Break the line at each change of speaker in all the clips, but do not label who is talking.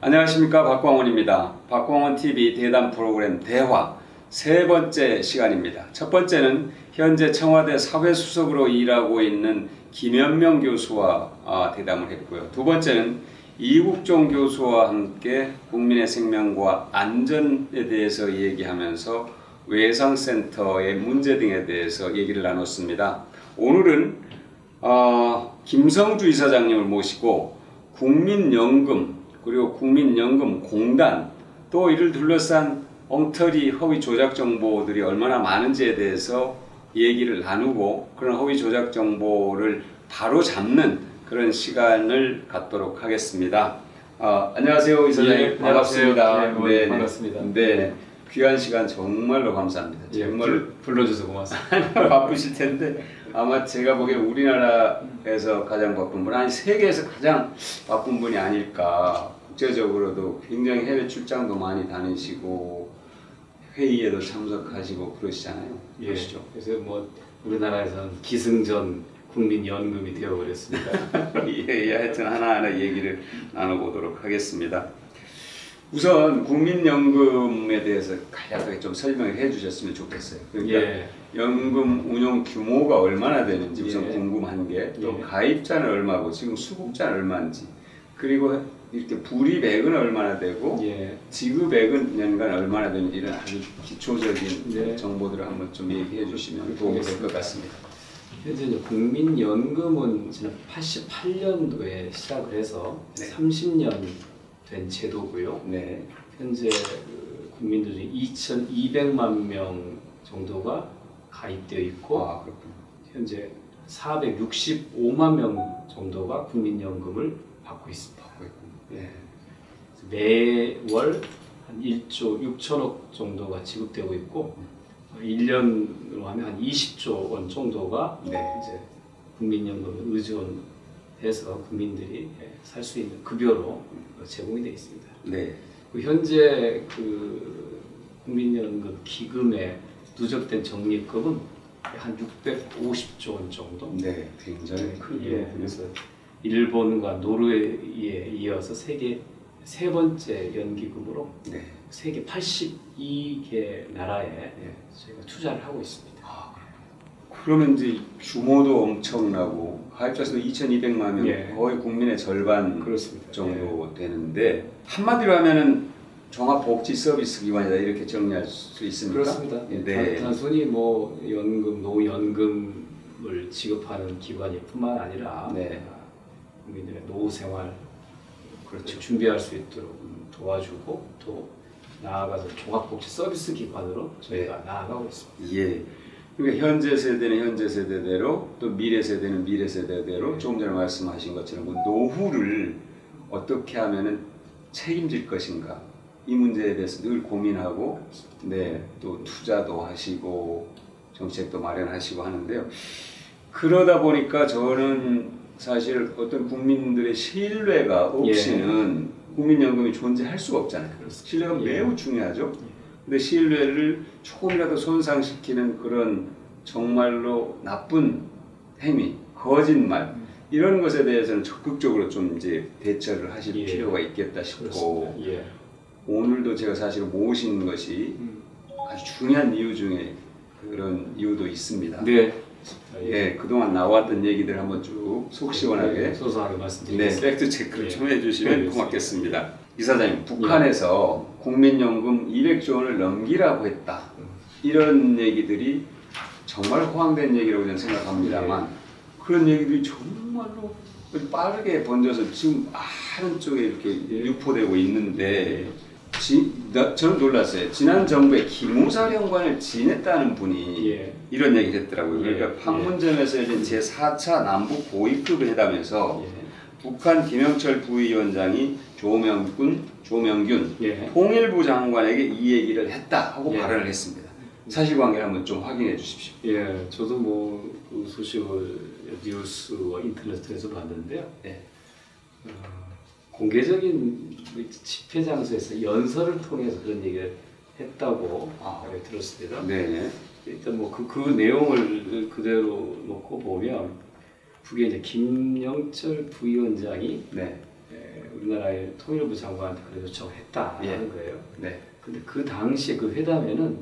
안녕하십니까, 박광원입니다. 박광원TV 대담 프로그램 대화 세 번째 시간입니다. 첫 번째는 현재 청와대 사회수석으로 일하고 있는 김현명 교수와 대담을 했고요. 두 번째는 이국종 교수와 함께 국민의 생명과 안전에 대해서 얘기하면서 외상센터의 문제 등에 대해서 얘기를 나눴습니다. 오늘은 김성주 이사장님을 모시고 국민연금 그리고 국민연금공단 또 이를 둘러싼 엉터리 허위 조작 정보들이 얼마나 많은지에 대해서 얘기를 나누고 그런 허위 조작 정보를 바로 잡는 그런 시간을 갖도록 하겠습니다. 안녕하세요, 이사장님.
예,
반갑습니다.
네, 반갑습니다.
네, 귀한 시간 정말로 감사합니다.
예,
정말
불러줘서 고맙습니다.
바쁘실 텐데 아마 제가 보기엔 우리나라에서 가장 바쁜 분, 아니 세계에서 가장 바쁜 분이 아닐까. 국제적으로도 굉장히 해외 출장도 많이 다니시고 회의에도 참석하시고 그러시잖아요.
예,
그러시죠?
그래서 뭐 우리나라에서는 기승전 국민연금이 되어버렸습니다.
예, 하여튼 하나하나 얘기를 나눠보도록 하겠습니다. 우선 국민연금에 대해서 간략하게 좀 설명을 해주셨으면 좋겠어요. 그러니까
예.
연금 운용 규모가 얼마나 되는지 우선
예.
궁금한 게, 또
예.
가입자는 얼마고 지금 수급자는 얼마인지, 그리고 이렇게 불이익은 얼마나 되고
예.
지급액은 연간 얼마나 되는지 이런 아주 기초적인
네.
정보들을 한번 좀 얘기해 주시면 도움이 될 것 같습니다.
현재 이제 국민연금은 지난 88년도에 시작을 해서
네.
30년 된 제도고요.
네.
현재 국민들 중에 2,200만 명 정도가 가입되어 있고,
그렇군요.
현재 465만 명 정도가 국민연금을 받고 있습니다.
네.
매월 한 1조 6천억 정도가 지급되고 있고, 1년으로 하면 한 20조 원 정도가
네.
이제 국민연금을 의존해서 국민들이 살 수 있는 급여로 제공이 되어 있습니다.
네.
현재 그 국민연금 기금에 누적된 적립금은 한 650조 원 정도.
네, 굉장히 큰
예, 그래서 일본과 노르웨이에 이어서 세계 세 번째 연기금으로
네.
세계 82개 나라에 저희가 투자를 하고 있습니다.
그러면 이제 규모도 엄청나고 가입자 수도 2,200만 명,
예.
거의 국민의 절반
그렇습니다.
정도 되는데, 한마디로 하면은 종합복지서비스기관이다 이렇게 정리할 수 있습니까?
그렇습니다.
네.
단순히 뭐 연금, 노연금을 지급하는 기관일 뿐만 아니라
네.
국민들의 노후 생활
그렇죠.
준비할 수 있도록 도와주고, 또 나아가서 종합복지 서비스 기관으로 저희가 나아가고 있습니다.
예. 그러니까 현재 세대는 현재 세대대로, 또 미래 세대는 미래 세대대로 조금 전에 말씀하신 것처럼 그 노후를 어떻게 하면은 책임질 것인가, 이 문제에 대해서 늘 고민하고, 네, 또 투자도 하시고 정책도 마련하시고 하는데요. 그러다 보니까 저는 사실 어떤 국민들의 신뢰가 없이는 국민연금이 존재할 수가 없잖아요. 신뢰가 매우 중요하죠. 근데 신뢰를 조금이라도 손상시키는 그런 정말로 나쁜 행위, 거짓말, 이런 것에 대해서는 적극적으로 좀 이제 대처를 하실 필요가 있겠다 싶고, 오늘도 제가 사실 모신 것이 아주 중요한 이유 중에 그런 이유도 있습니다.
네.
예, 그동안 나왔던 얘기들 한번 쭉 속 시원하게
소소하게 말씀드리겠습니다.
네, 팩트 체크를 좀 해주시면 고맙겠습니다. 이사장님, 북한에서 국민연금 200조 원을 넘기라고 했다, 이런 얘기들이 정말 호황된 얘기라고 저는 생각합니다만, 그런 얘기들이 정말로 빠르게 번져서 지금 많은 쪽에 이렇게 유포되고 있는데, 저는 놀랐어요. 지난 정부의 기무사령관을 지냈다는 분이 이런 얘기를 했더라고요. 그러니까 판문점에서 열린 제4차 남북 고위급 회담에서 북한 김영철 부위원장이 조명균 통일부 장관에게 이 얘기를 했다 하고 발언을 했습니다. 사실관계를 한번 좀 확인해 주십시오.
예, 저도 뭐 그 소식을 뉴스와 인터넷에서 봤는데요. 공개적인 집회 장소에서 연설을 통해서 그런 얘기를 했다고 들었습니다.
네.
일단 뭐 그 내용을 그대로 놓고 보면, 그게 이제 김영철 부위원장이 우리나라의 통일부 장관한테 그런 요청을 했다는
예.
거예요.
네.
근데 그 당시에 그 회담에는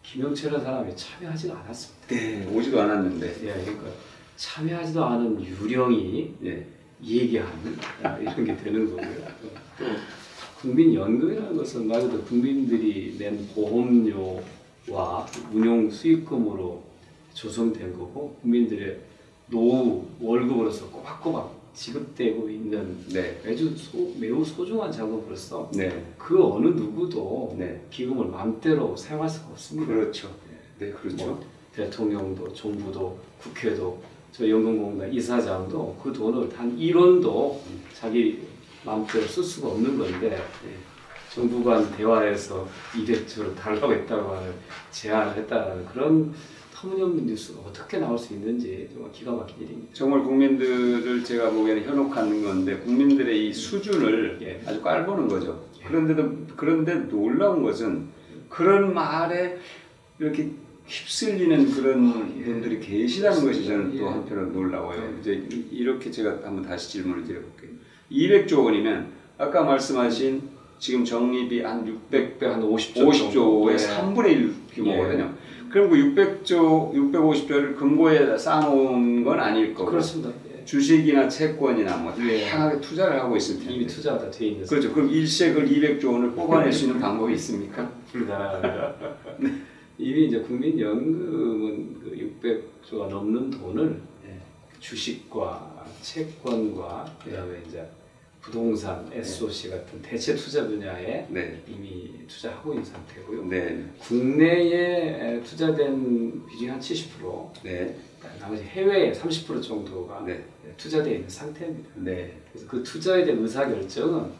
김영철이라는 사람이 참여하지가 않았습니다.
네. 오지도 않았는데.
예, 그러니까 참여하지도 않은 유령이
예.
얘기하는 이런 게 되는 거고요. 또 국민연금이라는 것은 말 그대로 국민들이 낸 보험료와 운용 수익금으로 조성된 거고 국민들의 노후 월급으로서 꼬박꼬박 지급되고 있는
네.
매우 소중한 자금으로서
네.
그 어느 누구도
네.
기금을 마음대로 사용할 수가 없습니다.
그렇죠. 네, 그렇죠.
뭐 대통령도 정부도 국회도 저 연금공단 이사장도 그 돈을 단 1원도 자기 마음대로 쓸 수가 없는 건데 정부 간 대화에서 200조를 달라고 했다고 하는 제안을 했다는 그런 터무니없는 뉴스가 어떻게 나올 수 있는지 정말 기가 막힌 일입니다.
정말 국민들을 제가 보기에는 현혹하는 건데 국민들의 이 수준을
예.
아주 깔보는 거죠.
예.
그런데 놀라운 것은 그런 말에 이렇게 휩쓸리는 그런
예.
분들이 계시다는 것이 저는
예.
또 한편으로 놀라워요.
예.
이제 이렇게 제가 한번 다시 질문을 드려볼게요. 200조 원이면 아까 말씀하신 지금 적립이 한 600,
한 50조
50조의
정도.
3분의 1 규모거든요. 그럼 그 600조, 650조를 금고에 쌓아놓은 건 아닐 거고
그렇습니다. 예.
주식이나 채권이나 뭐
예.
다양하게 투자를 하고 있을 텐데
이미 투자가 다 돼 있는
그렇죠. 그럼 일시액을 200조 원을 뽑아낼 수 있는 방법이 있습니까?
불가능합니다. 이미 이제 국민연금은 그 600조가 넘는 돈을 주식과 채권과 그다음에 이제 부동산, SOC 같은 대체 투자 분야에
네.
이미 투자하고 있는 상태고요.
네.
국내에 투자된 비중이 한 70%,
네.
나머지 해외에 30% 정도가
네.
투자되어 있는 상태입니다.
네.
그래서 그 투자에 대한 의사결정은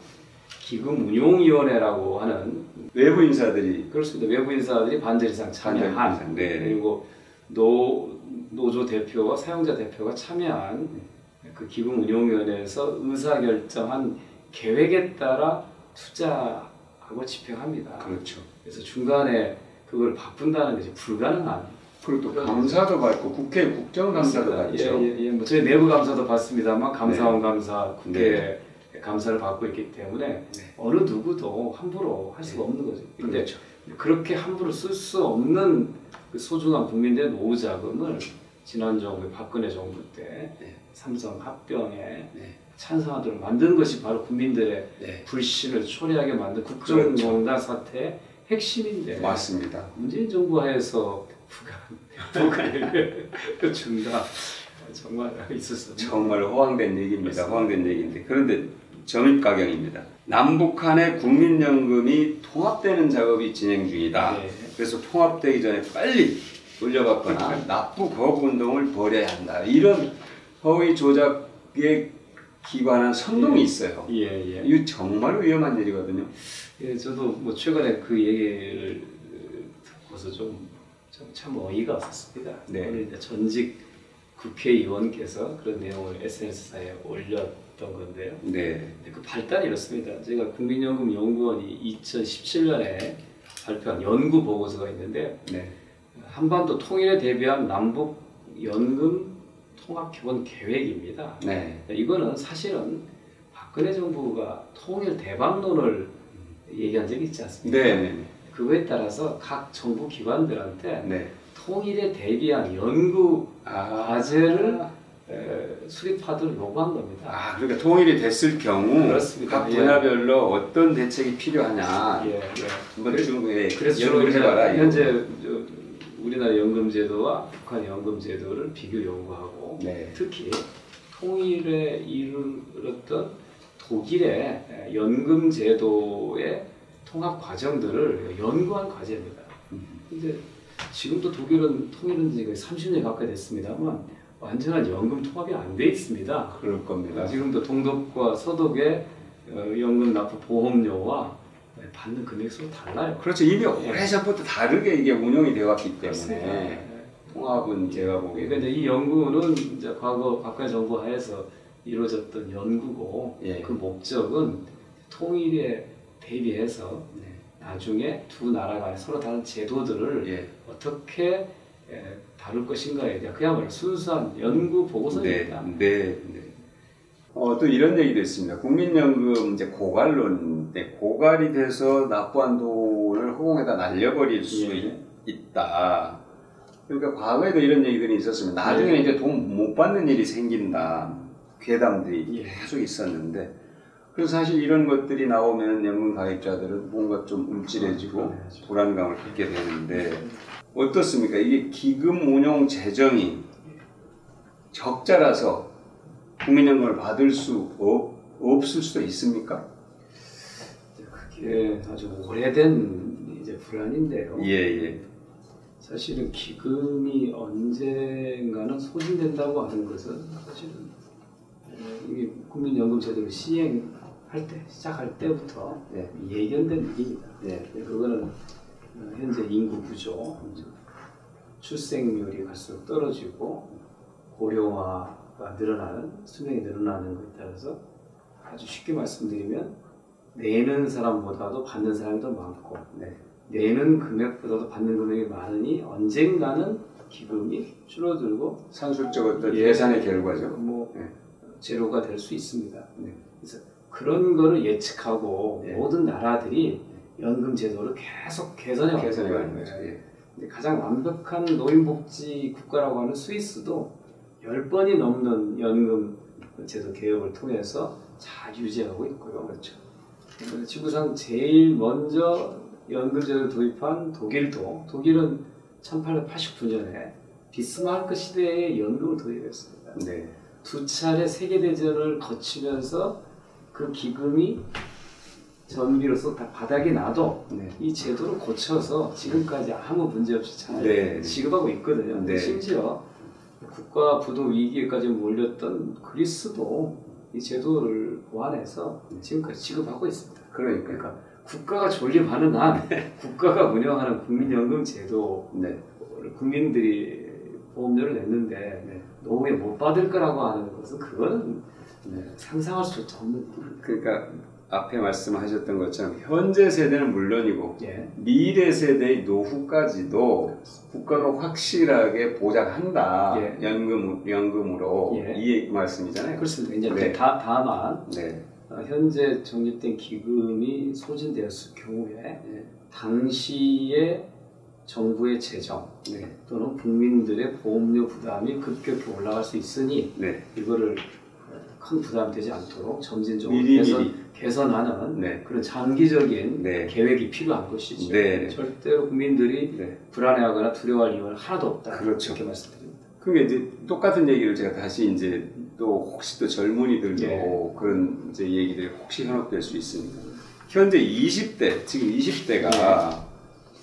기금운용위원회라고 하는
외부 인사들이
그렇습니다. 외부 인사들이 반절 이상 참여한
반절 이상, 네.
그리고 노조 대표와 사용자 대표가 참여한 그 기금운용위원회에서 의사결정한 계획에 따라 투자하고 집행합니다.
그렇죠.
그래서 중간에 그걸 바꾼다는 것이 불가능한.
그리고 또 감사도 받고 국회 국정감사도 받죠.
뭐 저희 내부 감사도 받습니다만 감사원
네.
감사, 국회 감사를 받고 있기 때문에 어느 누구도 함부로 할 수가 없는 거죠. 근데
그렇죠.
그렇게 함부로 쓸 수 없는 그 소중한 국민들의 노후 자금을 지난 정부 박근혜 정부 때 삼성 합병에 찬성하도록 만든 것이 바로 국민들의 불신을 초래하게 만든 국정농단 사태의 핵심인데
맞습니다.
문재인 정부 하에서 북한을 준다 정말 있을 수 없는
정말 호황된 얘기입니다.
그렇습니다.
호황된 얘기인데 그런데 점입가경입니다. 남북한의 국민연금이 통합되는 작업이 진행 중이다.
네.
그래서 통합되기 전에 빨리 돌려받거나 납부 거부 운동을 벌여야 한다. 이런 허위 조작에 기관한 선동이 있어요.
예.
이거 정말 위험한 일이거든요.
예, 저도 뭐 최근에 그 얘기를 듣고서 좀 참 어이가 없었습니다.
네.
오늘 이제 전직 국회의원께서 그런 내용을 SNS상에 올렸던 건데요.
네.
그 발단이 이렇습니다. 제가 국민연금연구원이 2017년에 발표한 연구 보고서가 있는데
네.
한반도 통일에 대비한 남북 연금 통합 기본 계획입니다.
네.
이거는 사실은 박근혜 정부가 통일 대박론을 얘기한 적이 있지 않습니까?
네.
그거에 따라서 각 정부 기관들한테
네.
통일에 대비한 연구 과제를 수립하도록 요구한 겁니다.
그러니까 통일이 됐을 경우
그렇습니다.
각 분야별로 어떤 대책이 필요하냐.
예.
한번 중에
그래서 주로
연구를 해봐라.
현재 우리나라 연금제도와 북한의 연금제도를 비교 연구하고
네.
특히 통일에 이르렀던 독일의 연금제도의 통합 과정들을 연구한 과제입니다. 근데 지금도 독일은 통일은 지금 30년 가까이 됐습니다만 완전한 연금 통합이 안 돼 있습니다.
그럴 겁니다.
지금도 동독과 서독의 연금 납부 보험료와 받는 금액 서로 달라요.
그렇죠. 이미 오래전부터 다르게 이게 운영이 되어 왔기 때문에
그렇습니다.
통합은 제가 보기에
그러니까 이제 이 연구는 이제 과거 박근혜 정부 하에서 이루어졌던 연구고 그 목적은 통일에 대비해서 나중에 두 나라 간의 서로 다른 제도들을 어떻게 다룰 것인가에 대한 그야말로 순수한 연구 보고서입니다.
또 이런 얘기도 있습니다. 국민연금 이제 고갈론인데 고갈이 돼서 납부한 돈을 허공에다 날려버릴 수 있다. 그러니까 과거에도 이런 얘기들이 있었으면 나중에 이제 돈 못 받는 일이 생긴다. 괴담들이 계속 있었는데 그래서 사실 이런 것들이 나오면 연금 가입자들은 뭔가 좀 움찔해지고 불안감을 갖게 되는데 어떻습니까? 이게 기금 운용 재정이 적자라서 국민연금을 받을 수 없을 수도 있습니까?
그게 아주 오래된 이제 불안인데요.
예.
사실은 기금이 언젠가는 소진된다고 하는 것은 사실은 이게 국민연금 제도를 시작할 때부터 예견된 일입니다. 그거는 현재 인구 구조, 출생률이 갈수록 떨어지고 고령화가 늘어나는, 수명이 늘어나는 것에 따라서 아주 쉽게 말씀드리면 내는 사람보다도 받는 사람이 더 많고 내는 금액보다도 받는 금액이 많으니 언젠가는 기금이 줄어들고
산술적 어떤 계산의 결과죠.
제로가 될 수 있습니다. 그래서 그런 거를 예측하고 모든 나라들이 연금 제도를 계속 개선해 가는 거죠. 근데 가장 완벽한 노인복지 국가라고 하는 스위스도 10번이 넘는 연금 제도 개혁을 통해서 잘 유지하고 있고요. 그렇죠. 지구상 제일 먼저 연금제도를 도입한 독일은 1889년에 비스마르크 시대에 연금을 도입했습니다. 두 차례 세계대전을 거치면서 그 기금이 전비로서 다 바닥이 나도 이 제도를 고쳐서 지금까지 아무 문제 없이 잘 지급하고 있거든요. 심지어 국가 부도 위기에까지 몰렸던 그리스도 이 제도를 보완해서 지금까지 지급하고 있습니다.
그러니까
국가가 존립하는 한 국가가 운영하는 국민연금 제도를 국민들이 보험료를 냈는데 노후에 못 받을 거라고 하는 것은 그거는 상상할 수조차 없는 일입니다.
그러니까 앞에 말씀하셨던 것처럼 현재 세대는 물론이고 미래 세대의 노후까지도 국가가 확실하게 보장한다. 연금으로 이 말씀이잖아요.
그렇습니다. 이제 다만 현재 적립된 기금이 소진되었을 경우에 당시에 정부의 재정 또는 국민들의 보험료 부담이 급격히 올라갈 수 있으니 이거를 큰 부담 되지 않도록 점진적으로 개선하는 그런 장기적인 계획이 필요한 것이죠. 절대로 국민들이 불안해하거나 두려워할 이유는 하나도 없다.
그렇죠.
이렇게 말씀드립니다.
그게 이제 똑같은 얘기를 제가 다시 이제 또 혹시 또 젊은이들도 그런 이제 얘기들이 혹시 현혹될 수 있습니다. 현재 20대, 지금 20대가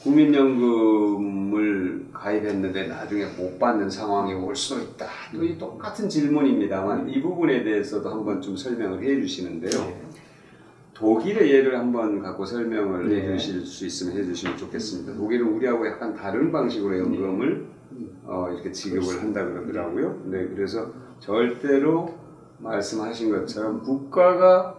국민연금을 가입했는데 나중에 못 받는 상황이 올 수도 있다. 또 이 똑같은 질문입니다만 이 부분에 대해서도 한번 좀 설명을 해 주시는데요. 독일의 예를 한번 갖고 설명을 해 주실 수 있으면 해 주시면 좋겠습니다. 독일은 우리하고 약간 다른 방식으로 연금을 이렇게 지급을 한다 그러더라고요. 그래서 절대로 말씀하신 것처럼 국가가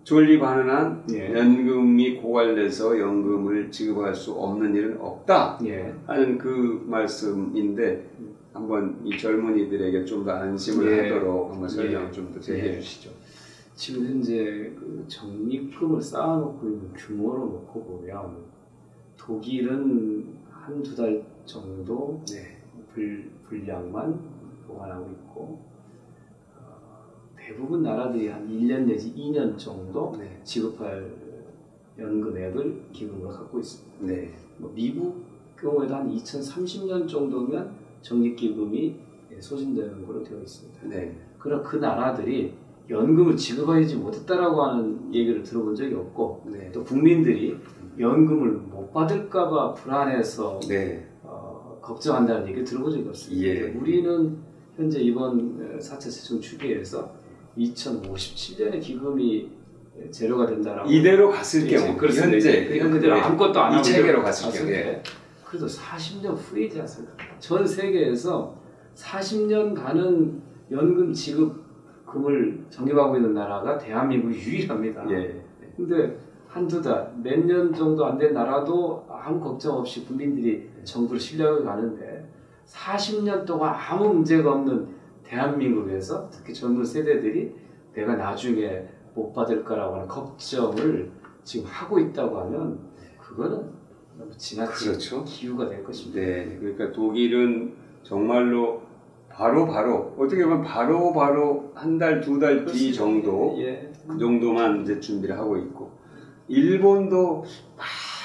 존립하는 한 연금이 고갈돼서 연금을 지급할 수 없는 일은 없다 하는 그 말씀인데 한번 이 젊은이들에게 좀 더 안심을 하도록 한번 설명 좀 더 해주시죠.
지금 현재 그 적립금을 쌓아놓고 있는 규모로 놓고 보면 독일은 한두 달 정도 분량만 보관하고 있고 대부분 나라들이 한 1년 내지 2년 정도 지급할 연금액을 기금으로 갖고 있습니다. 미국 경우에도 한 2030년 정도면 적립기금이 소진되는 걸로 되어 있습니다. 그러나 그 나라들이 연금을 지급하지 못했다라고 하는 얘기를 들어본 적이 없고 또 국민들이 연금을 못 받을까봐 불안해서 걱정한다는 얘기를 들어본 적이 없습니다. 우리는 현재 이번 4차 세청 추계에서 2057년에 기금이 제로가 된다라고
이대로 갔을 경우
현재대로 아무것도 안 하고
이 체계로 갔을 경우에
그래도 40년 후이지 않습니까? 전 세계에서 40년간은 연금 지급금을 적립하고 있는 나라가 대한민국이 유일합니다. 근데 한두 달, 몇 년 정도 안 된 나라도 아무 걱정 없이 국민들이 정부를 신뢰하고 가는데 40년 동안 아무 문제가 없는 대한민국에서 특히 젊은 세대들이 내가 나중에 못 받을까라고 하는 걱정을 지금 하고 있다고 하면 그거는 너무 지나친
그렇죠.
기우가 될 것입니다.
네, 그러니까 독일은 정말로 바로 어떻게 보면 바로 한 달, 두 달 뒤 정도
예.
그 정도만 이제 준비를 하고 있고 일본도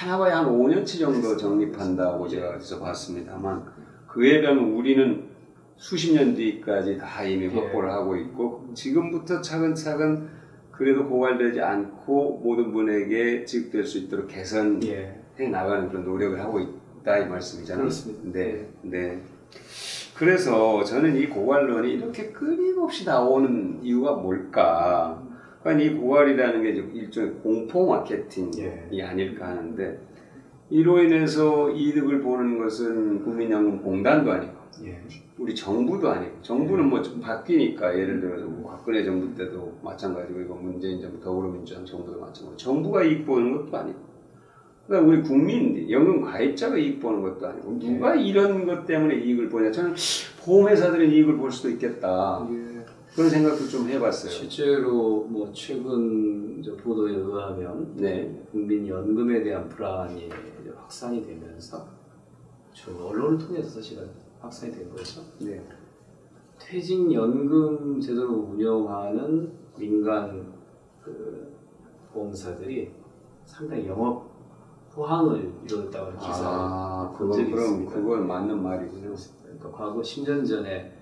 많아봐야 한 5년치 정도 정립한다고 제가 어디서 봤습니다만 그에 비하면 우리는 수십 년 뒤까지 다 이미 확보를 하고 있고 지금부터 차근차근 그래도 고갈되지 않고 모든 분에게 지급될 수 있도록 개선해 나가는 그런 노력을 하고 있다 이 말씀이잖아요.
그렇습니다.
네. 그래서 저는 이 고갈론이 이렇게 끊임없이 나오는 이유가 뭘까? 그러니까 이 고갈이라는 게 일종의 공포 마케팅이 아닐까 하는데 이로 인해서 이득을 보는 것은 국민연금공단도 아니고 우리 정부도 아니고 정부는 뭐 좀 바뀌니까 예를 들어서 뭐 박근혜 정부 때도 마찬가지고 이거 문재인 정부 더불어민주당 정부도 마찬가지고 정부가 이익 보는 것도 아니고 그러니까 우리 국민 연금 가입자가 이익 보는 것도 아니고 누가 이런 것 때문에 이익을 보냐 저는 보험회사들은 이익을 볼 수도 있겠다 그런 생각도 좀 해봤어요.
실제로 뭐 최근 보도에 의하면 국민연금에 대한 불안이 이제 확산이 되면서 저 언론을 통해서 사실은 확산이 된 거죠. 퇴직연금 제도를 운영하는 민간 그 보험사들이 상당히 영업 포항을 이뤘다고 하는 기사를 본 적이 있습니다.
그건 맞는 말이군요.
그러니까 과거 10년 전에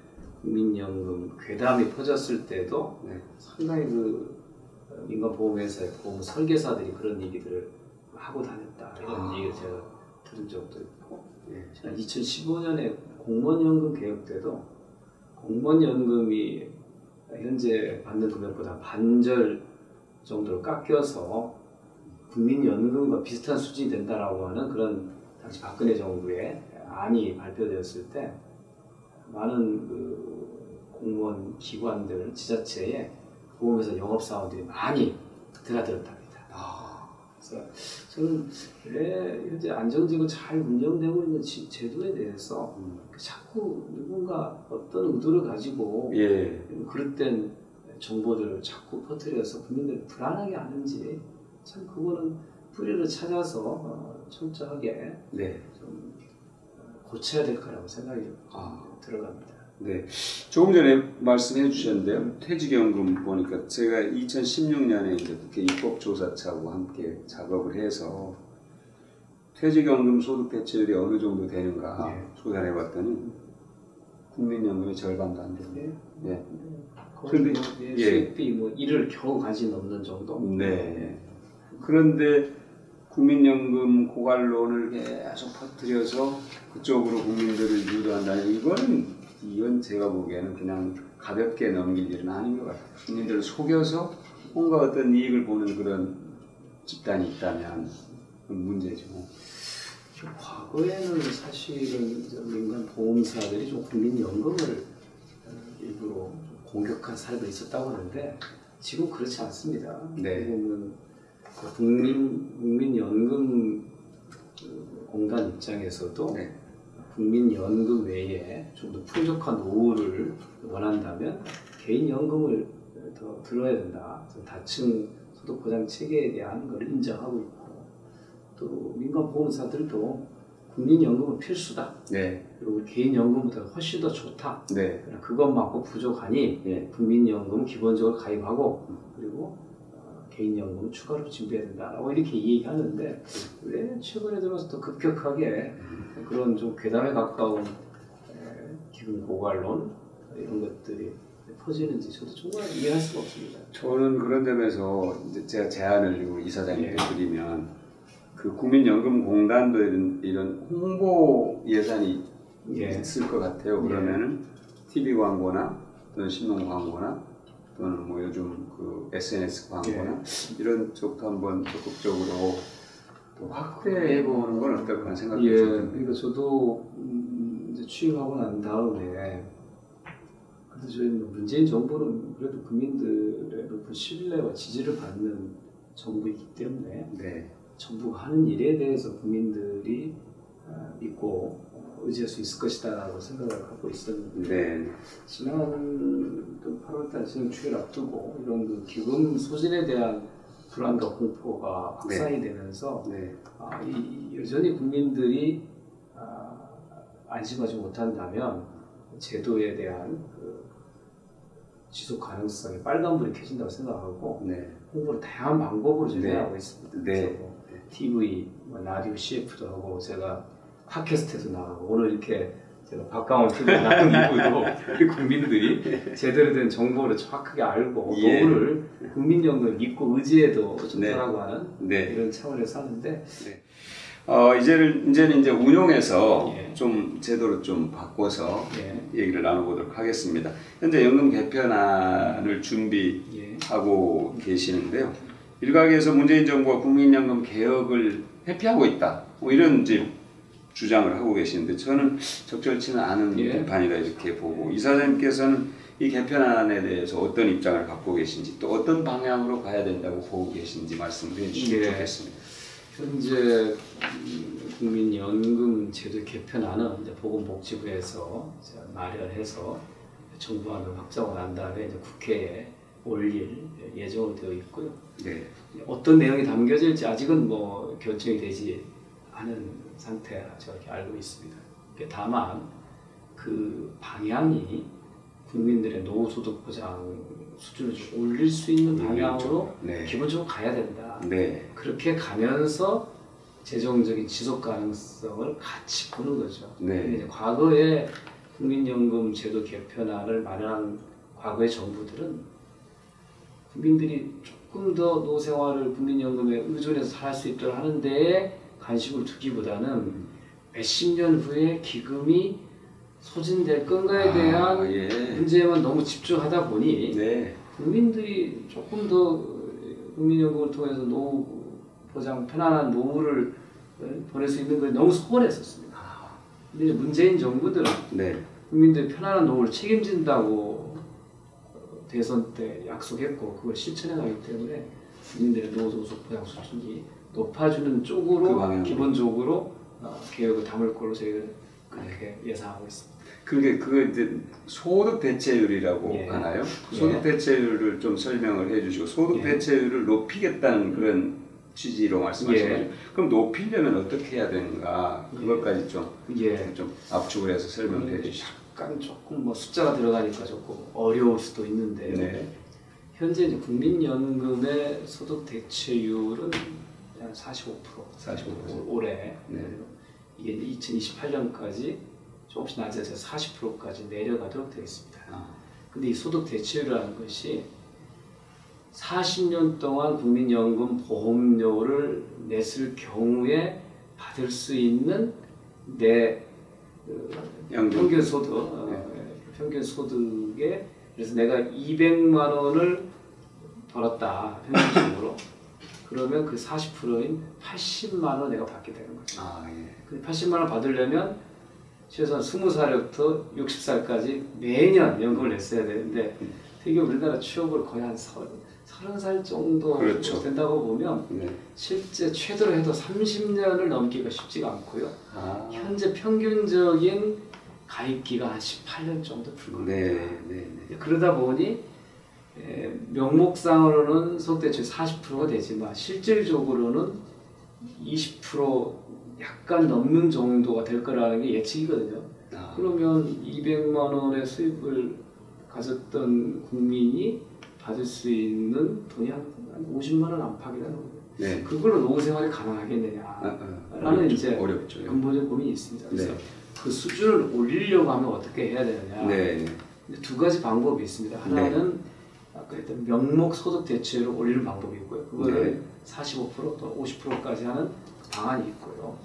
국민연금 괴담이 퍼졌을 때도 상당히 그 민간 보험회사의 보험 설계사들이 그런 얘기들을 하고 다녔다 이런 얘기를 제가 들은 적도 있고 2015년에 공무원연금 개혁 때도 공무원연금이 현재 받는 금액보다 반절 정도로 깎여서 국민연금과 비슷한 수준이 된다라고 하는 그런 당시 박근혜 정부의 안이 발표되었을 때 많은 그 공무원 기관들 지자체에 보험회사 영업사원들이 많이 드나들었답니다. 그래서 저는 왜 현재 안정적으로 잘 운영되고 있는 제도에 대해서 자꾸 누군가 어떤 의도를 가지고 그릇된 정보들을 자꾸 퍼뜨려서 국민들을 불안하게 하는지 참 그거는 뿌리를 찾아서 철저하게 좀 고쳐야 될 거라고 생각이 들어갑니다.
조금 전에 말씀해 주셨는데요. 퇴직연금 보니까 제가 2016년에 이제 국회 입법조사차하고 함께 작업을 해서 퇴직연금 소득 대체율이 어느 정도 되는가 조사를 해봤더니 국민연금의 절반도 안 됩니다.
그런데 수익비 뭐 1을 겨우 가지 넘는 정도?
그런데 국민연금 고갈론을 계속 퍼뜨려서 그쪽으로 국민들을 유도한다는 이건 제가 보기에는 그냥 가볍게 넘길 일은 아닌 것 같아요. 국민들을 속여서 뭔가 어떤 이익을 보는 그런 집단이 있다면 문제죠.
과거에는 사실은 민간 보험사들이 좀 국민연금을 일부러 좀 공격한 사례도 있었다고 하는데 지금 그렇지 않습니다. 보면 국민연금 공단 입장에서도 국민연금 외에 좀 더 풍족한 노후를 원한다면 개인연금을 더 들어야 된다. 다층 소득보장 체계에 대한 걸 인정하고 있고 또 민간 보험사들도 국민연금은 필수다. 그리고 개인연금보다 훨씬 더 좋다. 그것만큼 부족하니 국민연금 기본적으로 가입하고 그리고 개인연금은 추가로 준비해야 된다라고 이렇게 얘기하는데 왜 최근에 들어서 더 급격하게 그런 좀 괴담에 가까운 기금 고갈론 이런 것들이 퍼지는지 저도 정말 이해할 수가 없습니다.
저는 그런 점에서 이제 제가 제안을 우리 이사장님께 드리면 그 국민연금공단도 이런 홍보 예산이 있을 것 같아요. 그러면은 TV 광고나 또는 신문 광고나 또는 뭐 요즘 그 SNS 광고나 이런 쪽도 한번 적극적으로 또 확대해 보는 건 어떨까 하는 생각이 듭니다.
그러니까 저도 이제 취임하고 난 다음에 근데 저희는 문재인 정부는 그래도 국민들의 높은 신뢰와 지지를 받는 정부이기 때문에 정부가 하는 일에 대해서 국민들이 믿고 의지할 수 있을 것이다라고 생각을 하고 있었는데
네.
지난 8월달 정축을 앞두고 이런 그 기금 소진에 대한 불안과 공포가 확산이 되면서
네.
여전히 국민들이 안심하지 못한다면 제도에 대한 그 지속 가능성이 빨간불이 켜진다고 생각하고
네.
홍보를 다양한 방법으로
네.
진행하고 있습니다.
네.
그래서 뭐 TV, 라디오 CF도 하고 제가 팟캐스트에도 나가고 오늘 이렇게 제가 박강원 TV에 나온 이후로 우리 국민들이 제대로 된 정보를 정확하게 알고
예.
노후를 국민연금을 믿고 의지해도 좋다라고 하는
네.
이런 차원에서 하는데
이제는 이제 운용해서
예.
좀 제도를 좀 바꿔서
예.
얘기를 나눠보도록 하겠습니다. 현재 연금 개편안을
예.
준비하고 계시는데요. 일각에서 문재인 정부가 국민연금 개혁을 회피하고 있다. 뭐 이런 이제 주장을 하고 계시는데 저는 적절치는 않은
예.
비판이다 이렇게 보고 이사장님께서는 이 개편안에 대해서 어떤 입장을 갖고 계신지 또 어떤 방향으로 가야 된다고 보고 계신지 말씀해 주시면
예.
좋겠습니다.
현재 국민연금 제도 개편안은 이제 보건복지부에서 마련해서 정부안을 확정을 한 다음에 이제 국회에 올릴 예정으로 되어 있고요.
네.
어떤 내용이 담겨질지 아직은 뭐 결정이 되지 않은 상태라 저렇게 알고 있습니다. 다만 그 방향이 국민들의 노후소득 보장 수준을 좀 올릴 수 있는 방향으로
네.
기본적으로 가야 된다.
네.
그렇게 가면서 재정적인 지속 가능성을 같이 보는 거죠.
네.
근데 이제 과거에 국민연금 제도 개편안을 마련한 과거의 정부들은 국민들이 조금 더 노생활을 국민연금에 의존해서 살 수 있도록 하는 데에 관심을 두기보다는 몇십 년 후에 기금이 소진될 건가에 대한
예.
문제에만 너무 집중하다 보니
네.
국민들이 조금 더 국민연금을 통해서 노후 보장, 편안한 노후를 보낼 수 있는 걸 너무 소원했었습니다. 근데 이제 문재인 정부들은
네.
국민들이 편안한 노후를 책임진다고 대선 때 약속했고 그걸 실천해가기 때문에 국민들의 노후소득 보장 수준이 높아지는 쪽으로
방향으로.
기본적으로 계획을 담을 걸로 저희는 그렇게 예상하고 있습니다.
그게 이제 소득 대체율이라고
예.
하나요?
예.
소득 대체율을 좀 설명을 해주시고 소득
예.
대체율을 높이겠다는 그런 취지로 말씀하시는
예.
거죠. 그럼 높이려면 어떻게 해야 되는가 그것까지 좀
예.
압축을 해서 설명을 해주시죠.
약간 조금 뭐 숫자가 들어가니까 조금 어려울 수도 있는데요.
네.
현재 이제 국민연금의 소득 대체율은 한 45%.
45%.
올해.
네.
이게 2028년까지 조금씩 낮아서 40%까지 내려가도록 되어 있습니다. 근데 이 소득 대체율이라는 것이 40년 동안 국민연금 보험료를 냈을 경우에 받을 수 있는 내 평균 소득, 평균 소득에 그래서 내가 200만 원을 벌었다 평균적으로 그러면 그 40%인 80만 원 내가 받게 되는 거죠.
예.
그 80만 원 받으려면 최소한 20살부터 60살까지 매년 연금을 냈어야 되는데 되게 우리나라 취업을 거의 한 30살 정도
그렇죠.
된다고 보면
네.
실제 최대로 해도 30년을 넘기가 쉽지가 않고요.
아.
현재 평균적인 가입 기간 한 18년 정도 불과합니다.
네.
그러다 보니 명목상으로는 소득대출 40%가 되지만 실질적으로는 20% 약간 넘는 정도가 될 거라는 게 예측이거든요. 그러면 200만 원의 수입을 가졌던 국민이 받을 수 있는 돈이 한 50만 원 안팎이라는 거예요.
네.
그걸로 노후 생활이 가능하겠느냐라는 이제
어렵죠.
근본적 고민이 있습니다. 그래서
네.
그 수준을 올리려고 하면 어떻게 해야 되느냐.
네.
두 가지 방법이 있습니다. 하나는 아까 했던 명목 소득 대체율을 올리는 방법이 있고요. 그거를 45%또 50%까지 하는 방안이 있고요.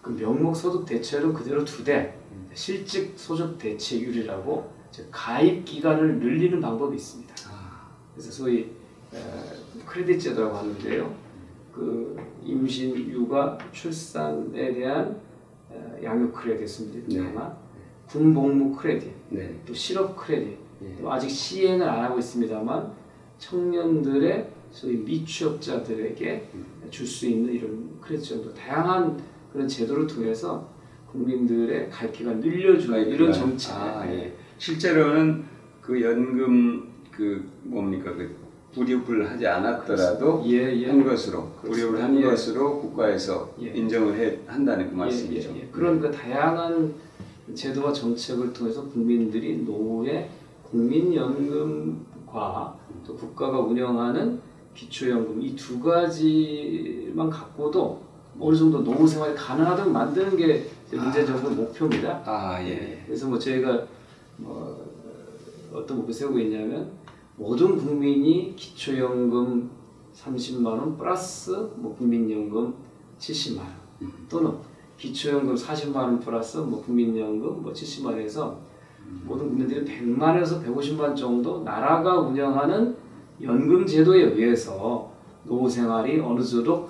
그 명목 소득 대체율은 그대로 두되 실직 소득 대체율이라고 가입 기간을 늘리는 방법이 있습니다. 그래서 소위 크레딧 제도라고 하는데요. 그 임신, 육아, 출산에 대한 양육 크레딧입니다. 하나, 군복무 크레딧, 또 실업 크레딧, 또 아직 시행을 안 하고 있습니다만 청년들의 소위 미취업자들에게 줄 수 있는 이런 크레딧 정도 다양한 그런 제도를 통해서 국민들의 갈피가 늘려주는 이런 정책.
예. 실제로는 그 연금 그 뭡니까 그 불입을 하지 않았더라도 한 것으로 불입을 한 것으로 국가에서 인정을 한다는 그 말씀이죠.
그런 다양한 제도와 정책을 통해서 국민들이 노후에 국민연금과 또 국가가 운영하는 기초연금 이 두 가지만 갖고도 어느 정도 노후 생활이 가능하도록 만드는 게 문재정부의 목표입니다. 그래서 뭐 저희가 어떤 목표 세우고 있냐면 모든 국민이 기초연금 30만 원 플러스 뭐 국민연금 70만 원 또는 기초연금 40만 원 플러스 뭐 국민연금 뭐 70만 원에서 모든 국민들이 100만 원에서 150만 원 정도 나라가 운영하는 연금 제도에 의해서 노후 생활이 어느 정도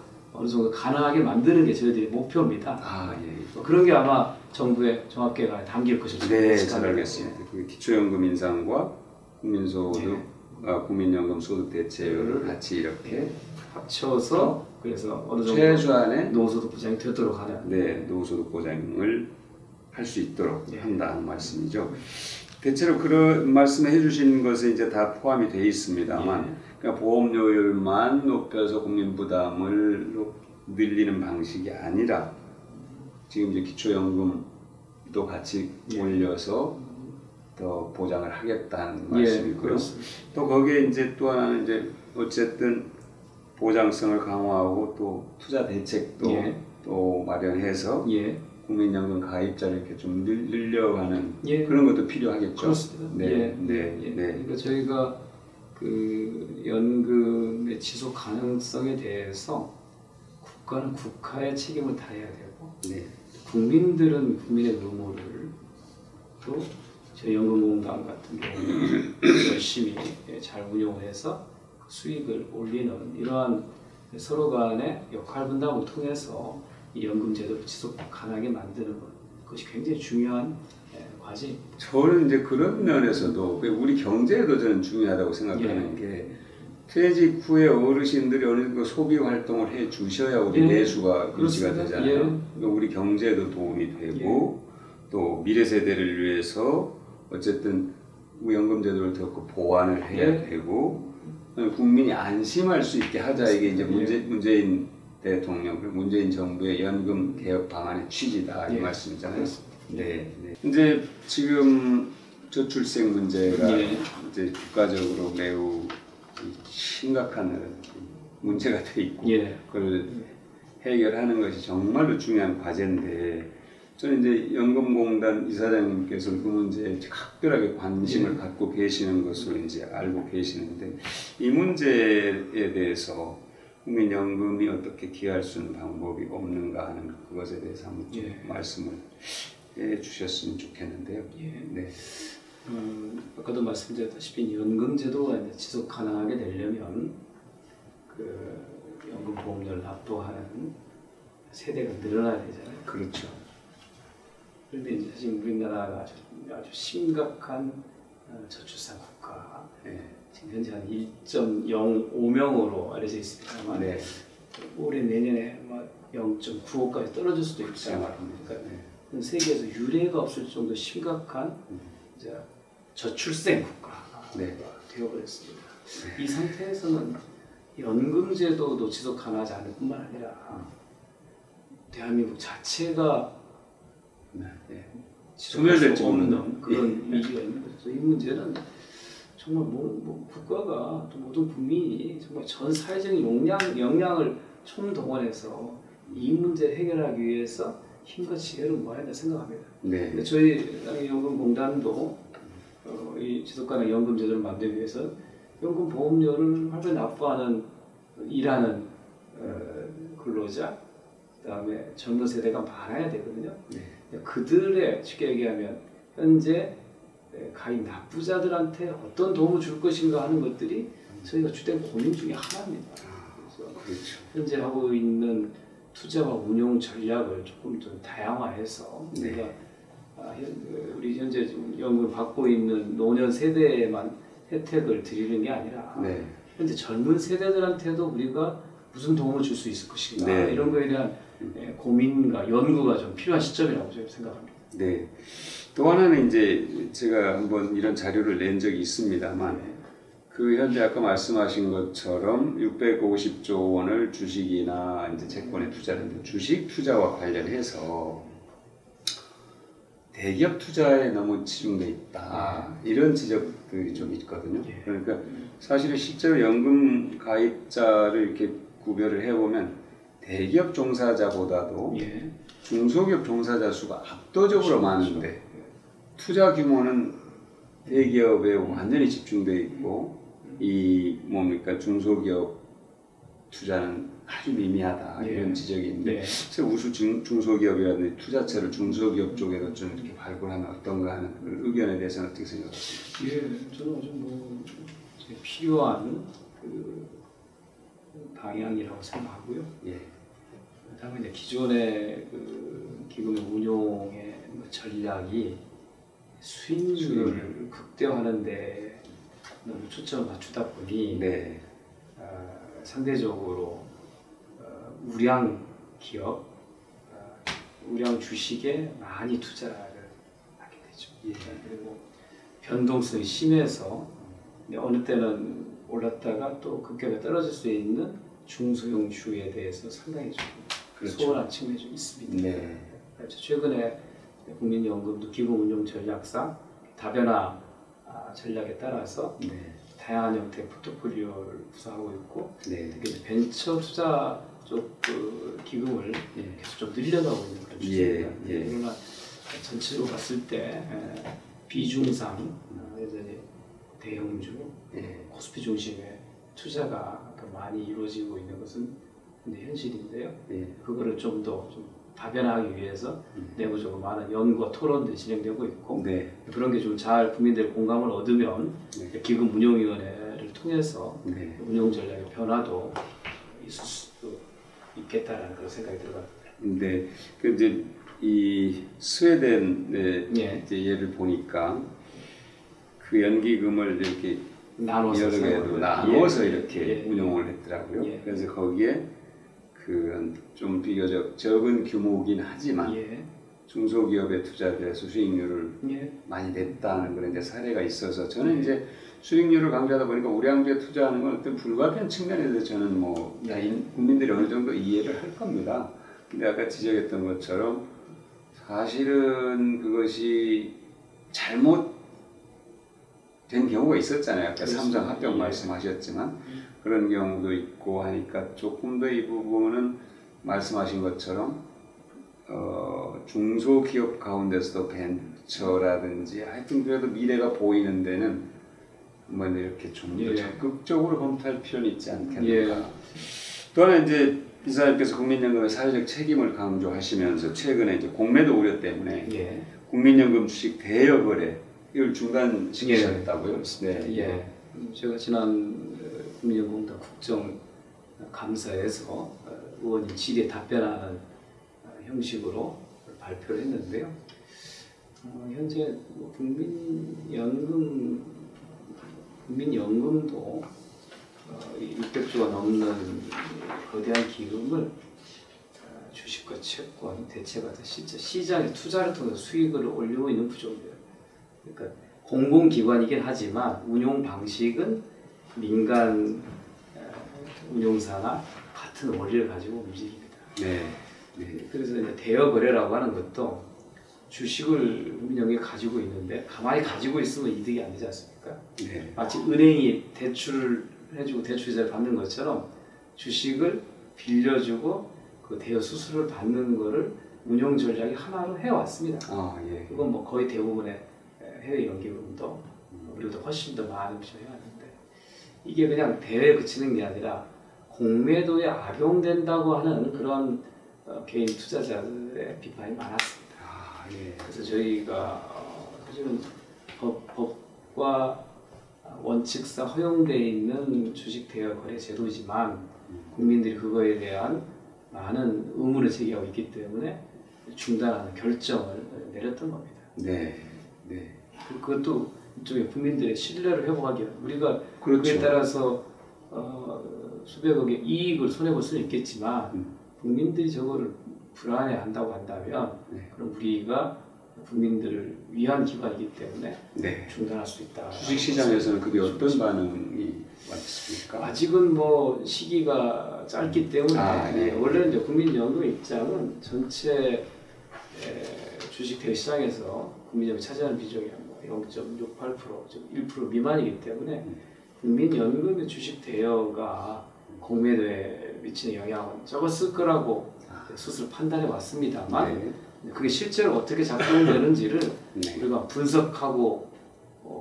가능하게 만드는 게 저희들의 목표입니다. 그런 게 아마 정부의 종합계획안에 담길 것이죠.
네, 잘 알겠습니다. 그 기초연금 인상과 국민연금 소득 대체율을 같이 이렇게
합쳐서 그래서 어느 정도
최소한의
노후소득 보장이 되도록 하는
노후소득 보장을 할 수 있도록 한다는 말씀이죠. 대체로 그런 말씀을 해주신 것에 이제 다 포함이 되어 있습니다만, 그러니까 보험료율만 높여서 국민 부담을 늘리는 방식이 아니라 지금 이제 기초연금도 같이 올려서 더 보장을 하겠다는 말씀이고요. 또 거기에 이제 또 하나는 이제 어쨌든 보장성을 강화하고 또 투자 대책도 또 마련해서 국민연금 가입자를 이렇게 좀 늘려가는 그런 것도 필요하겠죠.
그렇습니다. 그러니까 저희가 그 연금의 지속 가능성에 대해서 국가는 국가의 책임을 다해야 되고 국민들은 국민의 의무를 또 저희 연금공단 같은 경우는 열심히 잘 운용을 해서 수익을 올리는 이러한 서로 간의 역할 분담을 통해서 이 연금 제도를 지속 가능하게 만드는 것이 굉장히 중요한 과제입니다.
저는 이제 그런 면에서도 우리 경제에도 저는 중요하다고 생각하는 게 퇴직 후에 어르신들이 어느 정도 소비 활동을 해 주셔야 우리 내수가 유지가 되잖아요. 우리 경제에도 도움이 되고 또 미래 세대를 위해서 어쨌든 연금 제도를 더 보완을 해야 되고 국민이 안심할 수 있게 하자 이게 이제 문재인 대통령 그리고 문재인 정부의 연금 개혁 방안의 취지다 이 말씀이잖아요. 이제 지금 저출생 문제가 이제 국가적으로 매우 심각한 문제가 돼 있고 그걸 해결하는 것이 정말로 중요한 과제인데 저는 이제 연금공단 이사장님께서 그 문제에 각별하게 관심을 갖고 계시는 것으로 이제 알고 계시는데 이 문제에 대해서 국민연금이 어떻게 기여할 수 있는 방법이 없는가 하는 그것에 대해서 한번 좀 말씀을 해주셨으면 좋겠는데요.
아까도 말씀드렸다시피 연금 제도가 이제 지속 가능하게 되려면 그 연금 보험료를 납부하는 세대가 늘어나야 되잖아요.
그렇죠.
그런데 이제 사실 우리나라가 아주 심각한 저출산 국가, 지금 현재 한 1.05명으로 알려져 있습니다만 올해 내년에 0.95까지 떨어질 수도 있다고 합니다. 그러니까 세계에서 유례가 없을 정도 심각한 이제 저출생 국가가 되어버렸습니다. 이 상태에서는 연금 제도도 지속 가능하지 않을 뿐만 아니라 대한민국 자체가
소멸될 수
없는 그런 위기가 있는 거죠. 이 문제는 정말 국가가 또 모든 국민이 정말 전 사회적인 역량을 총동원해서 이 문제를 해결하기 위해서 힘과 지혜를 모아야 된다 생각합니다. 근데 저희 연금공단도 이 지속가능 연금 제도를 만들기 위해서 연금 보험료를 활발히 납부하는 일하는 근로자, 그다음에 젊은 세대가 많아야 되거든요. 그들의 쉽게 얘기하면 현재 가입 납부자들한테 어떤 도움을 줄 것인가 하는 것들이 저희가 주된 고민 중에 하나입니다. 그래서 현재 하고 있는 투자와 운용 전략을 조금 더 다양화해서 우리가 우리 현재 연금을 받고 있는 노년 세대에만 혜택을 드리는 게 아니라 현재 젊은 세대들한테도 우리가 무슨 도움을 줄 수 있을 것인가
네.
이런 거에 대한 고민과 연구가 좀 필요한 시점이라고 저는 생각합니다.
네. 또 하나는 이제 제가 한번 이런 자료를 낸 적이 있습니다만 그 현재 아까 말씀하신 것처럼 650조 원을 주식이나 이제 채권에 투자하는데 주식 투자와 관련해서 대기업 투자에 너무 치중돼 있다 이런 지적들이 좀 있거든요. 그러니까 사실은 실제로 연금 가입자를 이렇게 구별을 해보면 대기업 종사자보다도 중소기업 종사자 수가 압도적으로 많은데 투자 규모는 대기업에 완전히 집중돼 있고 이 뭡니까 중소기업 투자는 아주 미미하다 이런 지적이 있는데 그래서 우수 중소기업이라든지 투자처를 중소기업 쪽에도 좀 이렇게 발굴하면 어떤가 하는 그 의견에 대해서는 어떻게 생각하십니까?
저는 아주 필요한 그 방향이라고 생각하고요. 다만 이제 기존의 그 기금의 운용의 전략이 수익률을 극대화하는데 너무 초점을 맞추다 보니 상대적으로 우량 기업, 우량 주식에 많이 투자를 하게 되죠. 그리고 변동성이 심해서 어느 때는 올랐다가 또 급격하게 떨어질 수 있는 중소형주에 대해서 상당히 좀 소홀한 측면이 좀 있습니다. 최근에 국민연금도 기금운용 전략상 다변화 전략에 따라서 다양한 형태의 포트폴리오를 구성하고 있고 특히 벤처 투자 쪽 그 기금을 계속 좀 늘려가고 있는 그런 추세입니다. 그러나 전체로 봤을 때 비중상 여전히 대형주, 코스피 중심의 투자가 더 많이 이루어지고 있는 것은 현실인데요. 그거를 좀 더 다변화하기 위해서 내부적으로 많은 연구와 토론들이 진행되고 있고 그런 게 좀 잘 국민들의 공감을 얻으면 기금운용위원회를 통해서 운용 전략의 변화도 있을 수도 있겠다라는 그런 생각이 들어갑니다.
그 이제 이 스웨덴의 이제 예를 보니까 그 연기금을 이렇게 여러 개로 나눠서 이렇게 운용을 했더라고요. 그래서 거기에 그 좀 비교적 적은 규모긴 하지만 중소기업에 투자돼서 수익률을 많이 냈다는 그런 이제 사례가 있어서 저는 이제 수익률을 강조하다 보니까 우량주에 투자하는 건 어떤 불가피한 측면에서 저는 뭐 국민들이 어느 정도 이해를 할 겁니다. 근데 아까 지적했던 것처럼 사실은 그것이 잘못 된 경우가 있었잖아요. 아까 삼성 합병 말씀하셨지만 그런 경우도 있고 하니까 조금 더 이 부분은 말씀하신 것처럼 중소기업 가운데서도 벤처라든지 하여튼 그래도 미래가 보이는 데는 한번 이렇게 좀 더 적극적으로 검토할 필요는 있지 않겠는가. 또 하나 이제 이사님께서 국민연금의 사회적 책임을 강조하시면서 최근에 이제 공매도 우려 때문에 국민연금 주식 대여 거래 이걸 중단시키셨다고요?
제가 지난 국민연금당 국정감사에서 의원님 질의에 답변하는 형식으로 발표를 했는데요. 현재 국민연금도 600조가 넘는 거대한 기금을 주식과 채권, 대체 같은 시장에 투자를 통해서 수익을 올리고 있는 구조입니다. 그러니까 공공기관이긴 하지만 운용 방식은 민간 운용사나 같은 원리를 가지고 움직입니다. 그래서 이제 대여 거래라고 하는 것도 주식을 국민연금이 가지고 있는데 가만히 가지고 있으면 이득이 안 되지 않습니까? 마치 은행이 대출을 해주고 대출이자를 받는 것처럼 주식을 빌려주고 그 대여 수수료를 받는 거를 운용 전략이 하나로 해왔습니다. 그건 뭐 거의 대부분의 해외 연기금도 우리보다 훨씬 더 많은 비중을 해왔는데 이게 그냥 대회에 그치는 게 아니라 공매도에 악용된다고 하는 그런 개인 투자자들의 비판이 많았습니다. 그래서 저희가 사실은 법과 원칙상 허용되어 있는 주식 대여 거래 제도이지만 국민들이 그거에 대한 많은 의문을 제기하고 있기 때문에 중단하는 결정을 내렸던 겁니다. 그것도 일종의 국민들의 신뢰를 회복하기 위해 우리가 그에 따라서 수백억의 이익을 손해볼 수는 있겠지만 국민들이 저거를 불안해한다고 한다면
네.
그럼 우리가 국민들을 위한 기관이기 때문에
네.
중단할 수 있다.
주식시장에서는 그게 어떤 반응이 왔습니까?
아직은 뭐 시기가 짧기 때문에
네.
원래는 이제 국민연금 입장은 전체 주식 대여 시장에서 국민연금이 차지하는 비중이 뭐 0.68%, 1% 미만이기 때문에 국민연금의 주식 대여가 공매도에 미치는 영향은 적었을 거라고 스스로 판단해 왔습니다만
네.
그게 실제로 어떻게 작동되는지를
네.
우리가 분석하고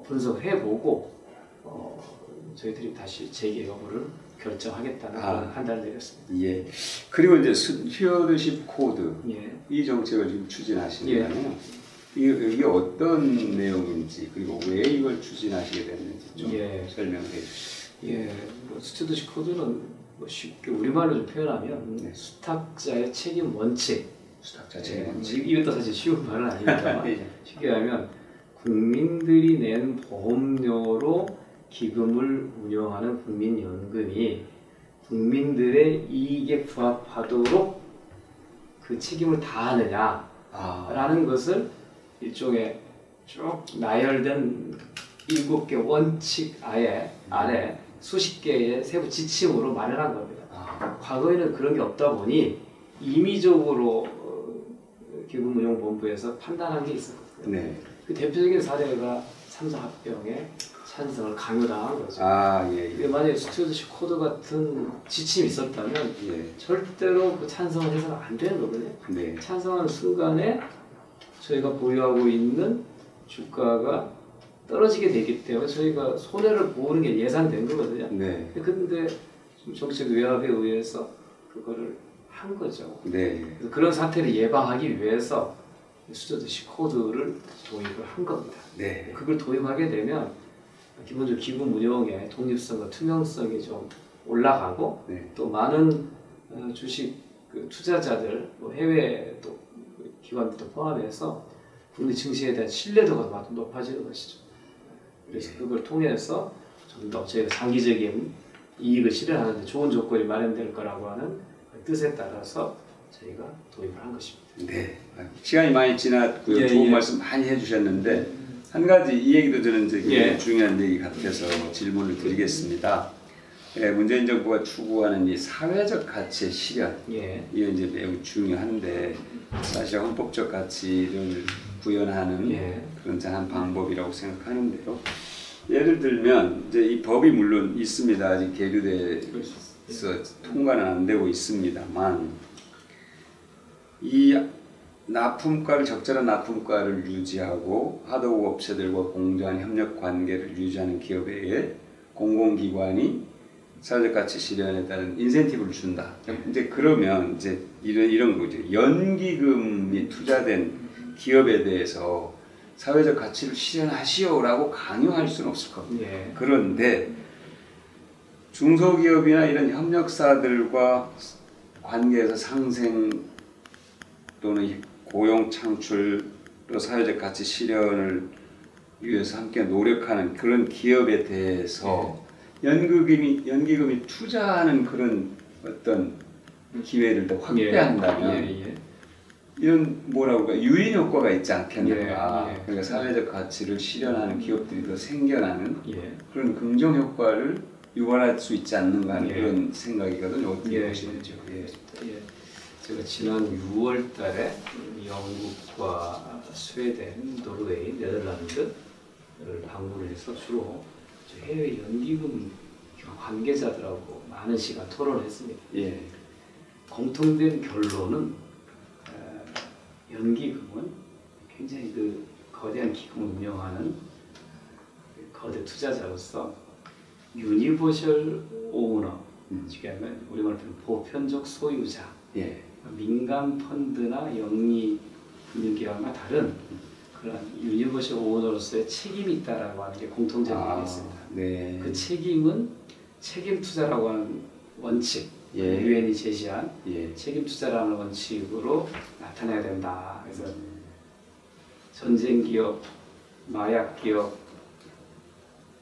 분석해보고 저희들이 다시 재개 여부를 결정하겠다는 그런 판단을 내렸습니다.
예. 그리고 이제 스튜어드십 코드
예.
이 정책을 지금 추진하시는데요. 이게 어떤 내용인지 그리고 왜 이걸 추진하시게 됐는지 좀 설명해 주시죠.
예. 뭐 스튜어드십 코드는 뭐 쉽게 우리말로 좀 표현하면 수탁자의 책임 원칙.
수탁자 책임 원칙.
이것도 사실 쉬운 말은 아닙니다만 쉽게 하면 국민들이 낸 보험료로 기금을 운영하는 국민연금이 국민들의 이익에 부합하도록 그 책임을 다하느냐라는 것을 일종의 쭉 나열된 7개 원칙 아래 수십 개의 세부 지침으로 마련한 겁니다. 과거에는 그런 게 없다 보니 임의적으로 기금운용본부에서 판단한 게 있었거든요.
네.
그 대표적인 사례가 삼성합병의 찬성을 강요당한 거죠.
예.
만약에 스튜어드십 코드 같은 지침이 있었다면 절대로 그 찬성을 해서는 안 되는 거거든요.
네.
찬성하는 순간에 저희가 보유하고 있는 주가가 떨어지게 되기 때문에 저희가 손해를 보는 게 예상된 거거든요.
네.
근데 정책 외압에 의해서 그거를 한 거죠.
네.
그래서 그런 사태를 예방하기 위해서 스튜어드십 코드를 도입을 한 겁니다.
네.
그걸 도입하게 되면 기본적으로 기금 운용의 독립성과 투명성이 좀 올라가고 또 많은 주식 투자자들, 뭐 해외 또 기관들도 포함해서 국내 증시에 대한 신뢰도가 높아지는 것이죠. 그래서 그걸 통해서 좀 더 저희가 장기적인 이익을 실현하는 데 좋은 조건이 마련될 거라고 하는 뜻에 따라서 저희가 도입을 한 것입니다.
네. 시간이 많이 지났고요. 좋은 말씀 많이 해주셨는데 한 가지 이 얘기도 저는 되게 중요한 얘기 같아서 질문을 드리겠습니다. 문재인 정부가 추구하는 이 사회적 가치의 실현 이게 이제 매우 중요한데 사실 헌법적 가치를 구현하는 그런 한 방법이라고 생각하는데요. 예를 들면 이제 이 법이 물론 있습니다. 아직 계류돼서 통과는 안 되고 있습니다만 이 납품가를 적절한 납품가를 유지하고 하도급 업체들과 공정한 협력 관계를 유지하는 기업에 의해 공공기관이 사회적 가치 실현에 따른 인센티브를 준다. 이제 그러면 이제 이런 거죠. 연기금이 투자된 기업에 대해서 사회적 가치를 실현하시오라고 강요할 수는 없을 겁니다. 그런데 중소기업이나 이런 협력사들과 관계에서 상생 또는 고용 창출 또 사회적 가치 실현을 위해서 함께 노력하는 그런 기업에 대해서 연기금이 투자하는 그런 어떤 기회를 더 확대한다면 이런 뭐라고 할까 유인 효과가 있지 않겠는가. 그러니까 사회적 가치를 실현하는 기업들이 더 생겨나는 그런 긍정 효과를 유발할 수 있지 않는가 하는 그런 생각이거든요. 어떻게 보시는지요?
제가 지난 6월 달에 영국과 스웨덴, 노르웨이, 네덜란드를 방문을 해서 주로 해외 연기금 관계자들하고 많은 시간 토론을 했습니다. 공통된 결론은 연기금은 굉장히 그 거대한 기금을 운영하는 거대 투자자로서 유니버셜 오너, 쉽게 하면 우리말로 보편적 소유자, 민간 펀드나 영리 금융기관과 다른 그런 유니버셜 오너로서의 책임이 있다라고 하는 게 공통점이 있습니다. 그 책임은 책임 투자라고 하는 원칙, 유엔이 제시한 책임 투자라는 원칙으로 나타내야 된다. 그래서 전쟁 기업, 마약 기업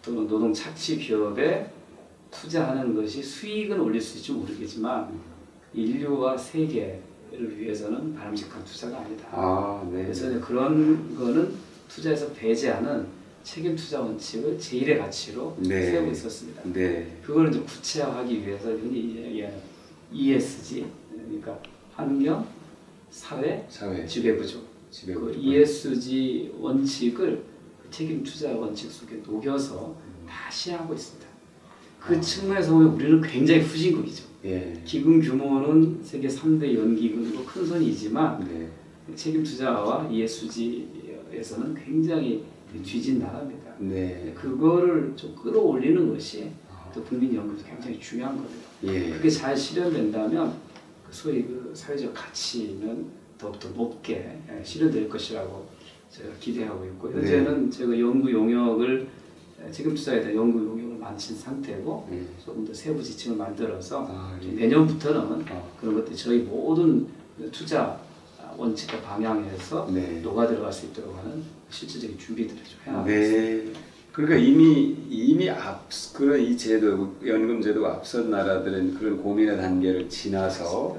또는 노동 착취 기업의 투자하는 것이 수익은 올릴 수 있을지 모르겠지만 인류와 세계를 위해서는 바람직한 투자가 아니다.
아, 네.
그래서 이제 그런 거는 투자에서 배제하는 책임 투자 원칙을 제1의 가치로
네.
세우고 있었습니다.
네.
그걸 이제 구체화하기 위해서 흔히 얘기하는 ESG, 그러니까 환경, 사회, 지배구조. 그 ESG 원칙을 그 책임 투자 원칙 속에 녹여서 다 시행하고 있습니다. 그 측면에서 보면 우리는 굉장히 후진국이죠.
예.
기금 규모는 세계 3대 연기금으로 큰 선이지만
네.
책임 투자와 ESG에서는 굉장히 뒤진 나라입니다.
네.
그거를 좀 끌어올리는 것이 또 국민연금에서 굉장히 중요한 거예요.
예.
그게 잘 실현된다면 소위 그 사회적 가치는 더욱더 높게 실현될 것이라고 제가 기대하고 있고 현재는 제가 연구 용역을 책임 투자에 대한 연구 용역을 마친 상태고 조금 더 세부 지침을 만들어서 내년부터는 그런 것들이 저희 모든 투자 원칙과 방향에서 녹아 들어갈 수 있도록 하는 실질적인 준비들을 좀 해야
네. 그러니까 이미 그런 이 제도 연금 제도가 앞선 나라들은 그런 고민의 단계를 지나서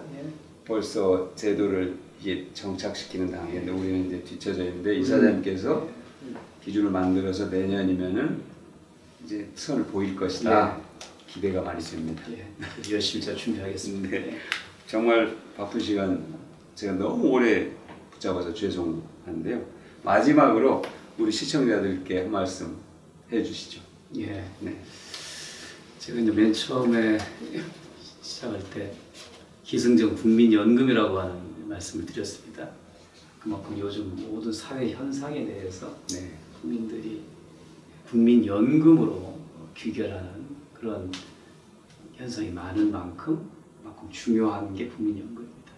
벌써 제도를 이게 정착시키는 단계인데 우리는 이제 뒤처져 있는데 이사장님께서 기준을 만들어서 내년이면은 이제 선을 보일 것이다. 기대가 많이 됩니다.
열심히 잘 준비하겠습니다.
네. 정말 바쁜 시간 제가 너무 오래 붙잡아서 죄송한데요. 마지막으로 우리 시청자들께 한 말씀 해주시죠.
예. 네. 제가 이제 맨 처음에 시작할 때 기승전 국민연금이라고 하는 말씀을 드렸습니다. 그만큼 요즘 모든 사회 현상에 대해서 국민들이 국민연금으로 귀결하는 그런 현상이 많은 만큼 중요한 게 국민연금입니다.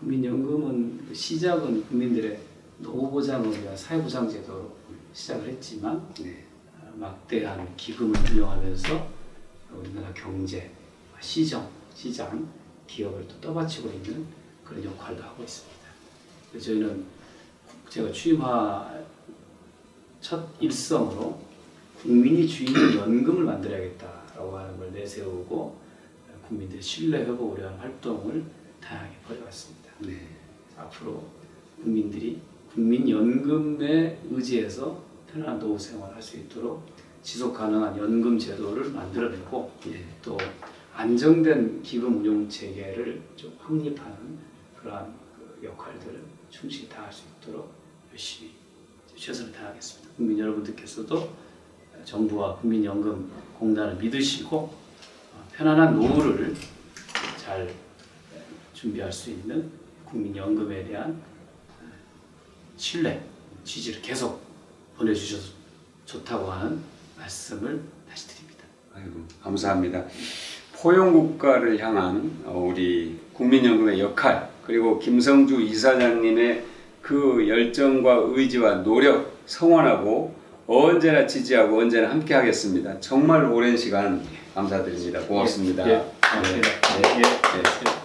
국민연금은 시작은 국민들의 노후보장을 위한 사회보장제도로 시작을 했지만 막대한 기금을 운영하면서 우리나라 경제, 시장, 기업을 또 떠받치고 있는 그런 역할도 하고 있습니다. 그래서 저희는 제가 취임하 첫 일성으로 국민이 주인인 연금을 만들어야겠다라고 하는 걸 내세우고 국민들의 신뢰 회복을 위한 활동을 다양하게 벌여왔습니다. 앞으로 국민들이 국민연금에 의지해서 편안한 노후 생활을 할 수 있도록 지속 가능한 연금 제도를 만들어내고 또 안정된 기금 운용 체계를 좀 확립하는 그러한 그 역할들을 충실히 다할 수 있도록 열심히 최선을 다하겠습니다. 국민 여러분들께서도 정부와 국민연금공단을 믿으시고 편안한 노후를 잘 준비할 수 있는 국민연금에 대한 신뢰, 지지를 계속 보내주셔서 좋다고 하는 말씀을 다시 드립니다.
아이고, 감사합니다. 포용국가를 향한 우리 국민연금의 역할 그리고 김성주 이사장님의 그 열정과 의지와 노력 성원하고 언제나 지지하고 언제나 함께 하겠습니다. 정말 오랜 시간 감사드립니다. 고맙습니다.
고맙습니다.